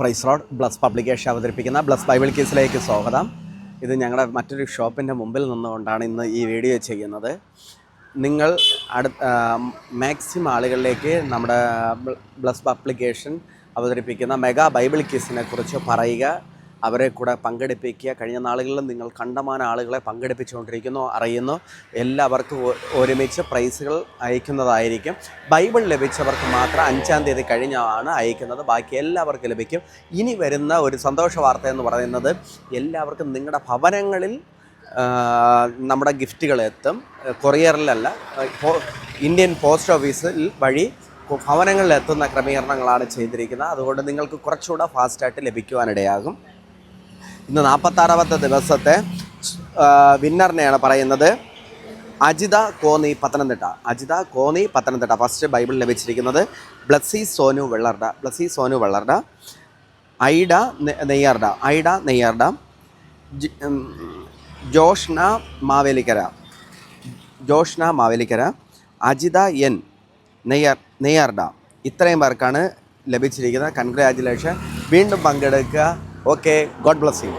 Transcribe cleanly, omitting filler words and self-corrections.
Price lord. Bless publication അവതരിപ്പിക്കുന്ന bless bible കേസിലേക്ക് സ്വാഗതം. ഇത് ഞങ്ങളുടെ മറ്റൊരു ഷോപ്പിൻ്റെ മുമ്പിൽ നിന്നുകൊണ്ടാണ് ഇന്ന് ഈ വീഡിയോ ചെയ്യുന്നത്. നിങ്ങൾ മാക്സിമം ആളുകളിലേക്ക് നമ്മുടെ ബ്ലസ് പബ്ലിക്കേഷൻ അവതരിപ്പിക്കുന്ന മെഗാ ബൈബിൾ കേസിനെ കുറിച്ച് പറയുക, അവരെ കൂടെ പങ്കെടുപ്പിക്കുക. കഴിഞ്ഞ നാളുകളിലും നിങ്ങൾ കണ്ടമാനം ആളുകളെ പങ്കെടുപ്പിച്ചുകൊണ്ടിരിക്കുന്നു, അറിയുന്നു. എല്ലാവർക്കും ഒരുമിച്ച് പ്രൈസുകൾ അയക്കുന്നതായിരിക്കും. ബൈബിൾ ലഭിച്ചവർക്ക് മാത്രം 5-ാം തീയതി കഴിഞ്ഞാണ് അയക്കുന്നത്, ബാക്കി എല്ലാവർക്കും ലഭിക്കും. ഇനി വരുന്ന ഒരു സന്തോഷ വാർത്ത എന്ന് പറയുന്നത്, എല്ലാവർക്കും നിങ്ങളുടെ ഭവനങ്ങളിൽ നമ്മുടെ ഗിഫ്റ്റുകൾ എത്തും. കൊറിയറിലല്ല, ഇന്ത്യൻ പോസ്റ്റ് ഓഫീസിൽ വഴി ഭവനങ്ങളിൽ എത്തുന്ന ക്രമീകരണങ്ങളാണ് ചെയ്തിരിക്കുന്നത്. അതുകൊണ്ട് നിങ്ങൾക്ക് കുറച്ചുകൂടെ ഫാസ്റ്റായിട്ട് ലഭിക്കുവാനിടയാകും. ഇന്ന് 46ാമത്തെ ദിവസത്തെ വിന്നറിനെയാണ് പറയുന്നത്. അജിത കോന്നി പത്തനംതിട്ട ഫസ്റ്റ് ബൈബിൾ ലഭിച്ചിരിക്കുന്നത് ബ്ലസ്സി സോനു വെള്ളർഡ, ഐഡ നെയ്യാർഡ, ജോഷ്ന മാവേലിക്കര, അജിത എൻ നെയ്യാർഡ. ഇത്രയും പേർക്കാണ് ലഭിച്ചിരിക്കുന്നത്. കൺഗ്രാജുലേഷൻ. വീണ്ടും പങ്കെടുക്കുക. Okay, God bless you.